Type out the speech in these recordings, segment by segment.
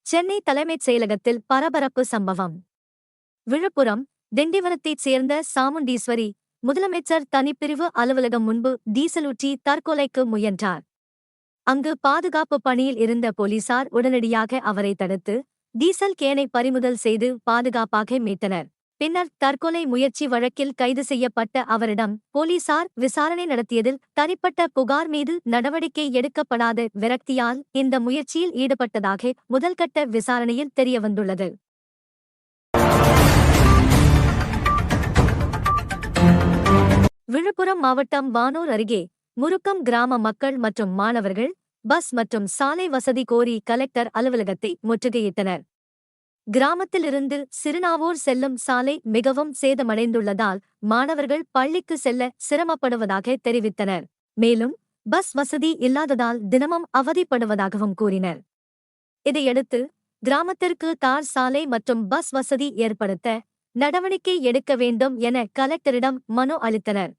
சென்னை தலைமைச் செயலகத்தில் பரபரப்பு சம்பவம். விழுப்புரம் திண்டிவனத்தைச் சேர்ந்த சாமுண்டீஸ்வரி முதலமைச்சர் தனிப்பிரிவு அலுவலகம் முன்பு டீசலூற்றி தற்கொலைக்கு முயன்றார். அங்கு பாதுகாப்பு பணியில் இருந்த போலீசார் உடனடியாக அவரை தடுத்து டீசல் கேனை பறிமுதல் செய்து பாதுகாப்பாக மீட்டனர். பின்னர் தற்கொலை முயற்சி வழக்கில் கைது செய்யப்பட்ட அவரிடம் போலீசார் விசாரணை நடத்தியதில் தனிப்பட்ட புகார் மீது நடவடிக்கை எடுக்கப்படாத விரக்தியால் இந்த முயற்சியில் ஈடுபட்டதாக முதல்கட்ட விசாரணையில் தெரியவந்துள்ளது. விழுப்புரம் மாவட்டம் வானூர் அருகே முருக்கம் கிராம மக்கள் மற்றும் மாணவர்கள் பஸ் மற்றும் சாலை வசதி கோரி கலெக்டர் அலுவலகத்தை முற்றுகையிட்டனர். கிராமத்திலிருந்து சிறுநாவூர் செல்லும் சாலை மிகவும் சேதமடைந்துள்ளதால் மாணவர்கள் பள்ளிக்கு செல்ல சிரமப்படுவதாக தெரிவித்தனர். மேலும் பஸ் வசதி இல்லாததால் தினமும் அவதிப்படுவதாகவும் கூறினர். இதையடுத்து கிராமத்திற்கு தார் சாலை மற்றும் பஸ் வசதி ஏற்படுத்த நடவடிக்கை எடுக்க வேண்டும் என கலெக்டரிடம் மனு அளித்தனர்.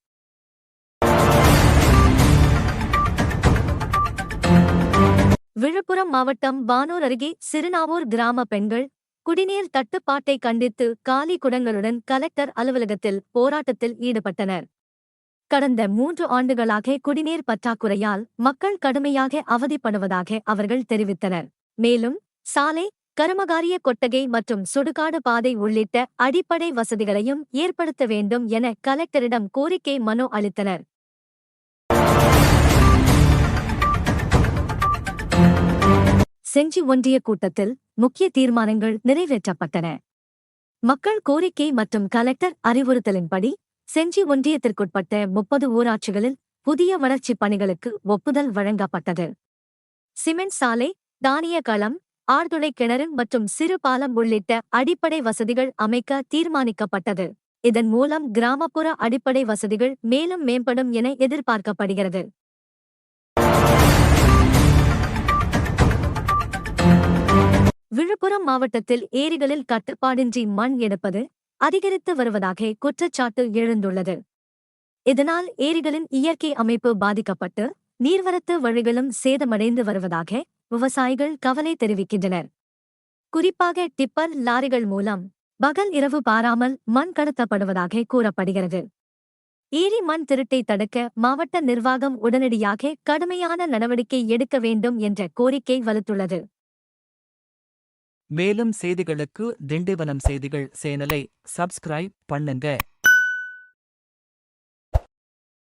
விழுப்புரம் மாவட்டம் வானூர் அருகே சிறுநாவூர் கிராம பெண்கள் குடிநீர் தட்டுப்பாட்டை கண்டித்து காலி குடங்களுடன் கலெக்டர் அலுவலகத்தில் போராட்டத்தில் ஈடுபட்டனர். கடந்த 3 ஆண்டுகளாக குடிநீர் பற்றாக்குறையால் மக்கள் கடுமையாக அவதிப்படுவதாக அவர்கள் தெரிவித்தனர். மேலும் சாலை, கருமகாரிய கொட்டகை மற்றும் சுடுகாடு பாதை உள்ளிட்ட அடிப்படை வசதிகளையும் ஏற்படுத்த வேண்டும் என கலெக்டரிடம் கோரிக்கை மனு அளித்தனர். செஞ்சி ஒன்றிய கூட்டத்தில் முக்கிய தீர்மானங்கள் நிறைவேற்றப்பட்டன. மக்கள் கோரிக்கை மற்றும் கலெக்டர் அறிவுறுத்தலின்படி செஞ்சி ஒன்றியத்திற்குட்பட்ட 30 ஊராட்சிகளில் புதிய வளர்ச்சிப் பணிகளுக்கு ஒப்புதல் வழங்கப்பட்டது. சிமெண்ட் சாலை, தானிய களம், ஆழ்துளை கிணறு மற்றும் சிறு பாலம் உள்ளிட்ட அடிப்படை வசதிகள் அமைக்க தீர்மானிக்கப்பட்டது. இதன் மூலம் கிராமப்புற அடிப்படை வசதிகள் மேலும் மேம்படும் என எதிர்பார்க்கப்படுகிறது. விழுப்புரம் மாவட்டத்தில் ஏரிகளில் கட்டுப்பாடின்றி மண் எடுப்பது அதிகரித்து வருவதாக குற்றச்சாட்டு எழுந்துள்ளது. இதனால் ஏரிகளின் இயற்கை அமைப்பு பாதிக்கப்பட்டு நீர்வரத்து வழிகளும் சேதமடைந்து வருவதாக விவசாயிகள் கவலை தெரிவிக்கின்றனர். குறிப்பாக டிப்பர் லாரிகள் மூலம் பகல் இரவு பாராமல் மண் கடத்தப்படுவதாக கூறப்படுகிறது. ஏரி மண் திருட்டை தடுக்க மாவட்ட நிர்வாகம் உடனடியாக கடுமையான நடவடிக்கை எடுக்க வேண்டும் என்ற கோரிக்கை வலுத்துள்ளது. மேலும் செய்திகளுக்கு திண்டிவனம் செய்திகள் சேனலை சப்ஸ்கிரைப் பண்ணுங்க.